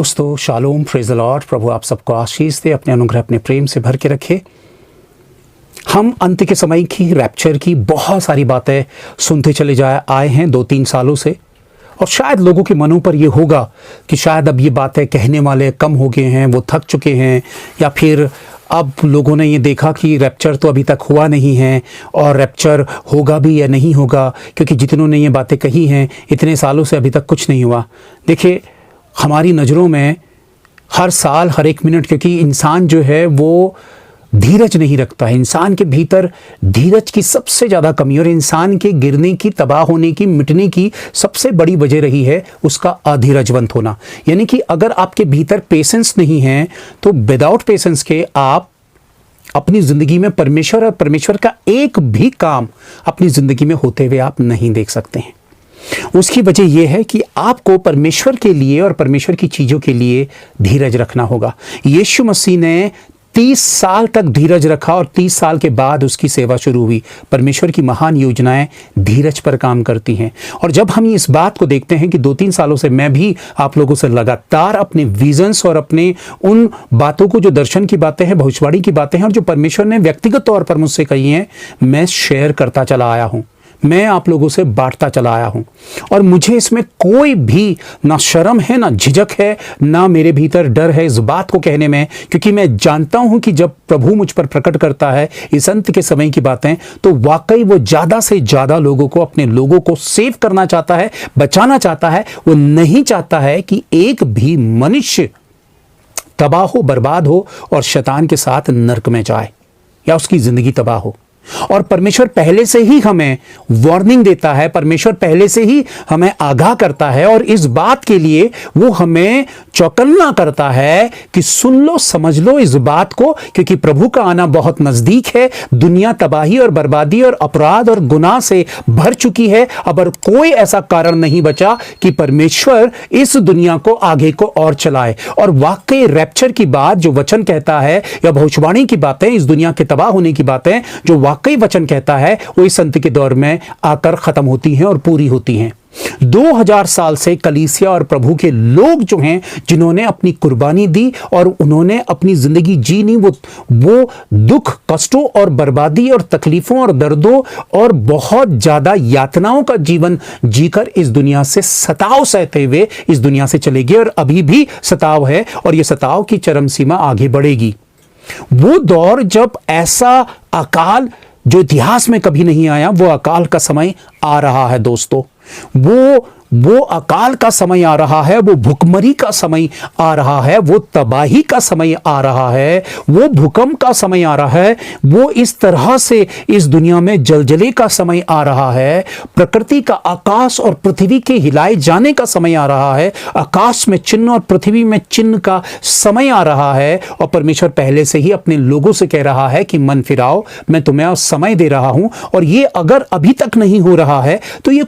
दोस्तों shalom, praise the Lord. प्रभु आप सबको आशीष दे, अपने अनुग्रह अपने प्रेम से भर के रखे। हम अंत के समय की, रैप्चर की बहुत सारी बातें सुनते चले आए हैं 2-3 सालों से, और शायद लोगों के मनों पर ये होगा कि शायद अब ये बातें कहने वाले कम हो गए हैं, वो थक चुके हैं, या फिर अब लोगों ने ये देखा कि रैप्चर तो अभी तक हुआ नहीं है और रैप्चर होगा भी या नहीं होगा, क्योंकि जितनों ने ये बातें कही हैं इतने सालों से अभी तक कुछ नहीं हुआ। देखिए, हमारी नज़रों में हर साल, हर एक मिनट, क्योंकि इंसान जो है वो धीरज नहीं रखता है। इंसान के भीतर धीरज की सबसे ज़्यादा कमी, और इंसान के गिरने की, तबाह होने की, मिटने की सबसे बड़ी वजह रही है उसका अधीरजवंत होना। यानी कि अगर आपके भीतर पेशेंस नहीं है तो विदाउट पेशेंस के आप अपनी ज़िंदगी में परमेश्वर और परमेश्वर का एक भी काम अपनी ज़िंदगी में होते हुए आप नहीं देख सकते हैं। उसकी वजह यह है कि आपको परमेश्वर के लिए और परमेश्वर की चीज़ों के लिए धीरज रखना होगा। यीशु मसीह ने 30 साल तक धीरज रखा और 30 साल के बाद उसकी सेवा शुरू हुई। परमेश्वर की महान योजनाएं धीरज पर काम करती हैं। और जब हम इस बात को देखते हैं कि 2-3 सालों से मैं भी आप लोगों से लगातार अपने विजन्स और अपने उन बातों को, जो दर्शन की बातें हैं, भविष्यवाणी की बातें हैं, और जो परमेश्वर ने व्यक्तिगत तौर पर मुझसे कही हैं, मैं शेयर करता चला आया हूँ, मैं आप लोगों से बांटता चला आया हूं। और मुझे इसमें कोई भी ना शर्म है, ना झिझक है, ना मेरे भीतर डर है इस बात को कहने में, क्योंकि मैं जानता हूं कि जब प्रभु मुझ पर प्रकट करता है इस अंत के समय की बातें, तो वाकई वो ज़्यादा से ज़्यादा लोगों को, अपने लोगों को सेव करना चाहता है, बचाना चाहता है। वो नहीं चाहता है कि एक भी मनुष्य तबाह हो, बर्बाद हो और शैतान के साथ नरक में जाए या उसकी ज़िंदगी तबाह हो। और परमेश्वर पहले से ही हमें वार्निंग देता है, परमेश्वर पहले से ही हमें आगाह करता है, और इस बात के लिए वो हमें चौकन्ना करता है कि सुन लो, समझ लो इस बात को, क्योंकि प्रभु का आना बहुत नजदीक है। दुनिया तबाही और बर्बादी और अपराध और गुनाह से भर चुकी है। अब कोई ऐसा कारण नहीं बचा कि परमेश्वर इस दुनिया को आगे को और चलाए। और वाकई रैप्चर की बात जो वचन कहता है, या भविष्यवाणी की बातें, इस दुनिया के तबाह होने की बातें जो वाकई वचन कहता है, वो इस अंत के दौर में आकर खत्म होती हैं और पूरी होती हैं। 2000 साल से कलीसिया और प्रभु के लोग जो हैं, जिन्होंने अपनी कुर्बानी दी और उन्होंने अपनी जिंदगी जी नहीं, वो दुख, कष्टों और बर्बादी और तकलीफों और दर्दों और बहुत ज्यादा यातनाओं का जीवन जीकर इस दुनिया से सताव सहते हुए इस दुनिया से चले गए, और अभी भी सताव है, और यह सताव की चरम सीमा आगे बढ़ेगी। वो दौर जब ऐसा अकाल जो इतिहास में कभी नहीं आया, वो अकाल का समय आ रहा है दोस्तों। वो अकाल का समय आ रहा है, वो भुखमरी का समय आ रहा है, वो तबाही का समय आ रहा है, वो भूकंप का समय आ रहा है, वो इस तरह से इस दुनिया में जलजले का समय आ रहा है, प्रकृति का, आकाश और पृथ्वी के हिलाए जाने का समय आ रहा है, आकाश में चिन्ह और पृथ्वी में चिन्ह का समय आ रहा है। और परमेश्वर पहले से ही अपने लोगों से कह रहा है कि मन फिराओ, मैं तुम्हें समय दे रहा हूं। और ये अगर अभी तक नहीं हो रहा है तो ये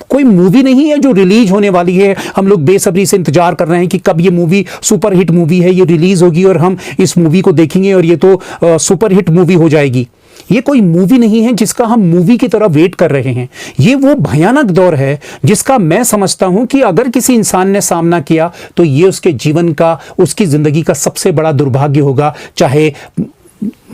कोई मूवी नहीं है जो रिलीज होने वाली है। हम लोग बेसब्री से इंतजार कर रहे हैं कि कब ये मूवी, सुपर हिट मूवी है, ये रिलीज होगी और हम इस मूवी को देखेंगे और ये तो सुपर हिट मूवी हो जाएगी। ये कोई मूवी नहीं है जिसका हम मूवी की तरह वेट कर रहे हैं। ये वो भयानक दौर है जिसका मैं समझता हूं कि अगर किसी इंसान ने सामना किया तो ये उसके जीवन का, उसकी जिंदगी का सबसे बड़ा दुर्भाग्य होगा। चाहे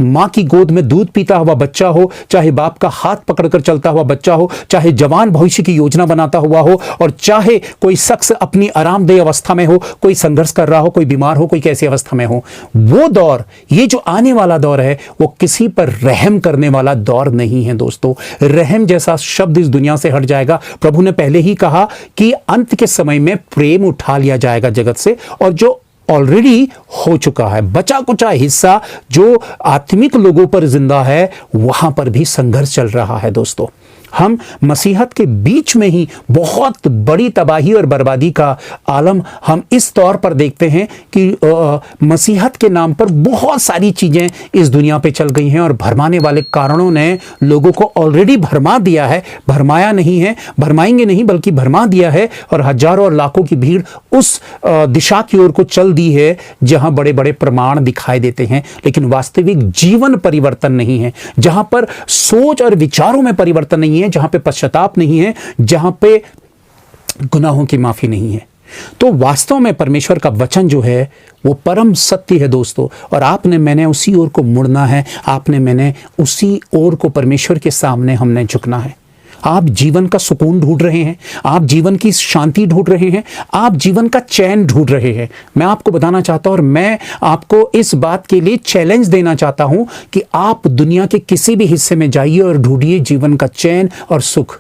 माँ की गोद में दूध पीता हुआ बच्चा हो, चाहे बाप का हाथ पकड़कर चलता हुआ बच्चा हो, चाहे जवान भविष्य की योजना बनाता हुआ हो, और चाहे कोई शख्स अपनी आरामदेह अवस्था में हो, कोई संघर्ष कर रहा हो, कोई बीमार हो, कोई कैसी अवस्था में हो। वो दौर, ये जो आने वाला दौर है, वो किसी पर रहम करने वाला दौर नहीं है दोस्तों। रहम जैसा शब्द इस दुनिया से हट जाएगा। प्रभु ने पहले ही कहा कि अंत के समय में प्रेम उठा लिया जाएगा जगत से, और जो ऑलरेडी हो चुका है, बचा कुचा हिस्सा जो आत्मिक लोगों पर जिंदा है, वहां पर भी संघर्ष चल रहा है दोस्तों। हम मसीहत के बीच में ही बहुत बड़ी तबाही और बर्बादी का आलम हम इस तौर पर देखते हैं कि मसीहत के नाम पर बहुत सारी चीज़ें इस दुनिया पे चल गई हैं, और भरमाने वाले कारणों ने लोगों को ऑलरेडी भरमा दिया है। भरमाया नहीं है, भरमाएंगे नहीं, बल्कि भरमा दिया है, और हजारों और लाखों की भीड़ उस दिशा की ओर को चल दी है जहां बड़े बड़े प्रमाण दिखाई देते हैं, लेकिन वास्तविक जीवन परिवर्तन नहीं है, जहां पर सोच और विचारों में परिवर्तन नहीं है, जहां पे पश्चाताप नहीं है, जहां पे गुनाहों की माफी नहीं है। तो वास्तव में परमेश्वर का वचन जो है वो परम सत्य है दोस्तों, और आपने मैंने उसी ओर को मुड़ना है, आपने मैंने उसी ओर को परमेश्वर के सामने हमने झुकना है। आप जीवन का सुकून ढूंढ रहे हैं, आप जीवन की शांति ढूंढ रहे हैं, आप जीवन का चैन ढूंढ रहे हैं। मैं आपको बताना चाहता हूं और मैं आपको इस बात के लिए चैलेंज देना चाहता हूं कि आप दुनिया के किसी भी हिस्से में जाइए और ढूंढिए जीवन का चैन और सुख।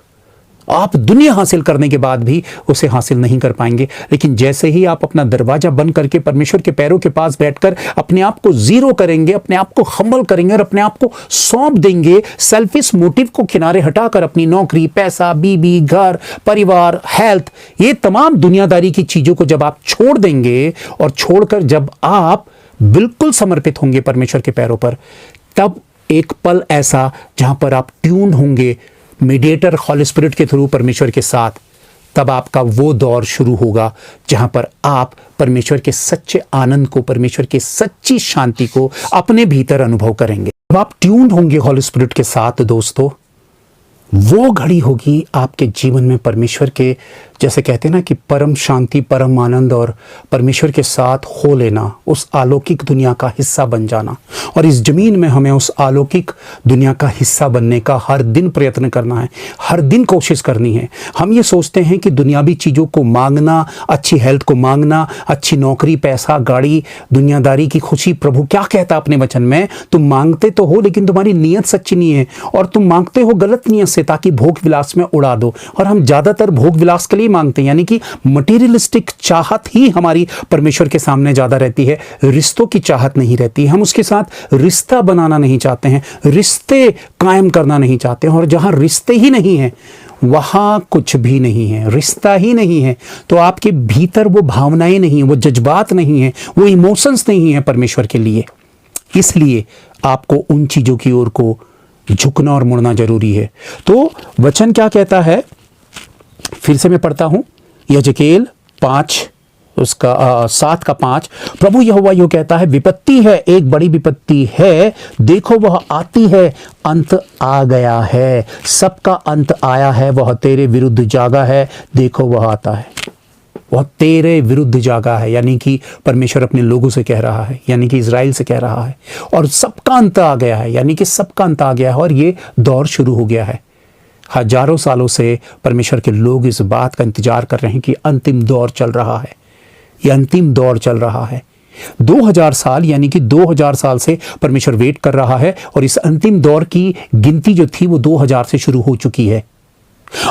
आप दुनिया हासिल करने के बाद भी उसे हासिल नहीं कर पाएंगे, लेकिन जैसे ही आप अपना दरवाजा बंद करके परमेश्वर के पैरों के पास बैठकर अपने आप को जीरो करेंगे, अपने आप को हम्बल करेंगे और अपने आप को सौंप देंगे, सेल्फिश मोटिव को किनारे हटाकर अपनी नौकरी, पैसा, बीबी, घर, परिवार, हेल्थ, ये तमाम दुनियादारी की चीजों को जब आप छोड़ देंगे और छोड़कर जब आप बिल्कुल समर्पित होंगे परमेश्वर के पैरों पर, तब एक पल ऐसा जहां पर आप ट्यून्ड होंगे मीडिएटर हॉली स्पिरिट के थ्रू परमेश्वर के साथ, तब आपका वो दौर शुरू होगा जहां पर आप परमेश्वर के सच्चे आनंद को, परमेश्वर की सच्ची शांति को अपने भीतर अनुभव करेंगे। जब आप ट्यून्ड होंगे हॉली स्पिरिट के साथ दोस्तों, वो घड़ी होगी आपके जीवन में परमेश्वर के, जैसे कहते हैं ना कि परम शांति, परम आनंद और परमेश्वर के साथ हो लेना, उस अलौकिक दुनिया का हिस्सा बन जाना। और इस जमीन में हमें उस अलौकिक दुनिया का हिस्सा बनने का हर दिन प्रयत्न करना है, हर दिन कोशिश करनी है। हम ये सोचते हैं कि दुनियावी चीज़ों को मांगना, अच्छी हेल्थ को मांगना, अच्छी नौकरी, पैसा, गाड़ी, दुनियादारी की खुशी, प्रभु क्या कहता अपने वचन में, तुम मांगते तो हो लेकिन तुम्हारी नीयत सच्ची नहीं है, और तुम मांगते हो गलत नीयत से ताकि भोग विलास में उड़ा दो। और हम ज़्यादातर भोग विलास के लिए मांगते हैं, यानी कि मटेरियलिस्टिक चाहत ही हमारी परमेश्वर के सामने ज़्यादा रहती है, रिश्तों की चाहत नहीं रहती। हम उसके साथ रिश्ता बनाना नहीं चाहते हैं, रिश्ते कायम करना नहीं चाहते हैं, और जहाँ रिश्ते ही नहीं हैं वहाँ कुछ भी नहीं है। रिश्ता ही नहीं है तो आपके भीतर वो भावनाएं नहीं है, वो जज्बात नहीं है, वो इमोशंस नहीं है परमेश्वर के लिए। इसलिए आपको उन चीज़ों की ओर को झुकना और मुड़ना जरूरी है। तो वचन क्या कहता है, फिर से मैं पढ़ता हूं, यजकेल 5 उसका 7 का 5, प्रभु यहोवा यूं कहता है, विपत्ति है, एक बड़ी विपत्ति है, देखो वह आती है, अंत आ गया है, सबका अंत आया है, वह तेरे विरुद्ध जागा है, देखो वह आता है। वह तेरे विरुद्ध जागा है, यानी कि परमेश्वर अपने लोगों से कह रहा है, यानी कि इजराइल से कह रहा है। और सबका अंत आ गया है, यानी कि सबका अंत आ गया है, और ये दौर शुरू हो गया है। हजारों सालों से परमेश्वर के लोग इस बात का इंतजार कर रहे हैं कि अंतिम दौर चल रहा है, ये अंतिम दौर चल रहा है। 2000 साल, यानी कि 2000 साल से परमेश्वर वेट कर रहा है, और इस अंतिम दौर की गिनती जो थी वो 2000 से शुरू हो चुकी है।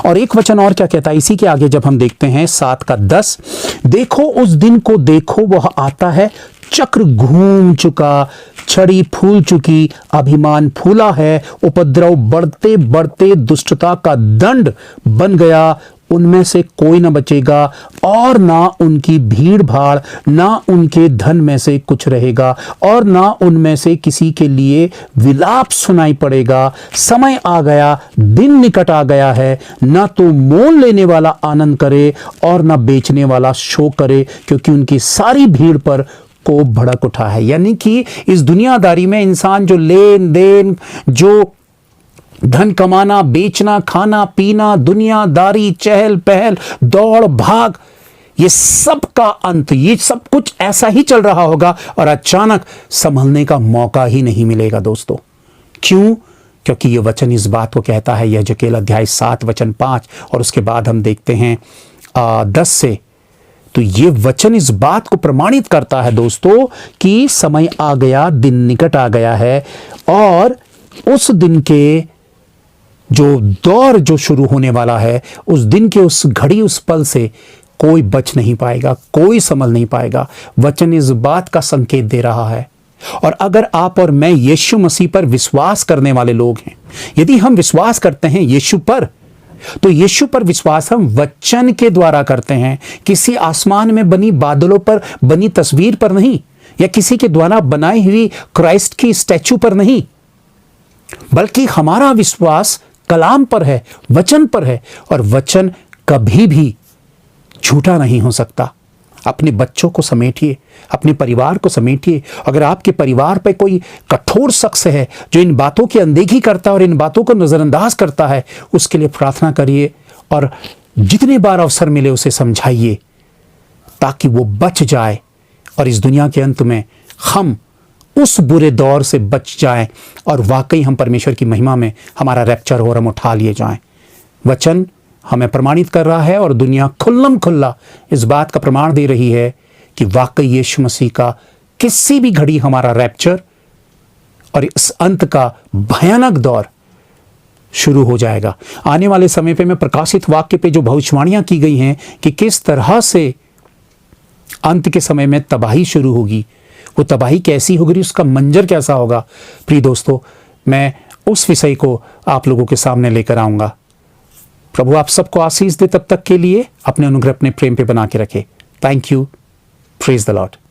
और एक वचन और क्या कहता है इसी के आगे, जब हम देखते हैं 7 का 10, देखो उस दिन को देखो, वह आता है, चक्र घूम चुका, छड़ी फूल चुकी, अभिमान फूला है, उपद्रव बढ़ते बढ़ते दुष्टता का दंड बन गया, उनमें से कोई न बचेगा, और ना उनकी भीड़ भाड़, ना उनके धन में से कुछ रहेगा, और ना उनमें से किसी के लिए विलाप सुनाई पड़ेगा। समय आ गया, दिन निकट आ गया है, ना तो मोल लेने वाला आनंद करे और ना बेचने वाला शोक करे, क्योंकि उनकी सारी भीड़ पर को भड़क उठा है। यानी कि इस दुनियादारी में इंसान जो लेन देन, जो धन कमाना, बेचना, खाना पीना, दुनियादारी, चहल पहल, दौड़ भाग, ये सब का अंत, ये सब कुछ ऐसा ही चल रहा होगा, और अचानक संभलने का मौका ही नहीं मिलेगा दोस्तों। क्यों? क्योंकि ये वचन इस बात को कहता है, यजकेल अध्याय 7 वचन 5, और उसके बाद हम देखते हैं 10 से। तो ये वचन इस बात को प्रमाणित करता है दोस्तों कि समय आ गया, दिन निकट आ गया है, और उस दिन के जो दौर जो शुरू होने वाला है, उस दिन के उस घड़ी, उस पल से कोई बच नहीं पाएगा, कोई संभल नहीं पाएगा। वचन इस बात का संकेत दे रहा है। और अगर आप और मैं यीशु मसीह पर विश्वास करने वाले लोग हैं, यदि हम विश्वास करते हैं यीशु पर, तो यीशु पर विश्वास हम वचन के द्वारा करते हैं, किसी आसमान में बनी बादलों पर बनी तस्वीर पर नहीं, या किसी के द्वारा बनाई हुई क्राइस्ट की स्टैचू पर नहीं, बल्कि हमारा विश्वास कलाम पर है, वचन पर है, और वचन कभी भी झूठा नहीं हो सकता। अपने बच्चों को समेटिए, अपने परिवार को समेटिए। अगर आपके परिवार पे कोई कठोर शख्स है जो इन बातों की अनदेखी करता है और इन बातों को नज़रअंदाज करता है, उसके लिए प्रार्थना करिए, और जितने बार अवसर मिले उसे समझाइए ताकि वो बच जाए और इस दुनिया के अंत में हम उस बुरे दौर से बच जाएं और वाकई हम परमेश्वर की महिमा में हमारा रैप्चर हो और हम उठा लिए जाएं। वचन हमें प्रमाणित कर रहा है और दुनिया खुल्लम खुल्ला इस बात का प्रमाण दे रही है कि वाकई यीशु मसीह का किसी भी घड़ी हमारा रैप्चर और इस अंत का भयानक दौर शुरू हो जाएगा। आने वाले समय पे मैं प्रकाशित वाक्य पे जो भविष्यवाणियां की गई हैं कि किस तरह से अंत के समय में तबाही शुरू होगी, वो तबाही कैसी होगी, उसका मंजर कैसा होगा, प्रिय दोस्तों मैं उस विषय को आप लोगों के सामने लेकर आऊंगा। प्रभु आप सबको आशीष दे। तब तक के लिए अपने अनुग्रह अपने प्रेम पे बना के रखे। Thank you. Praise the Lord.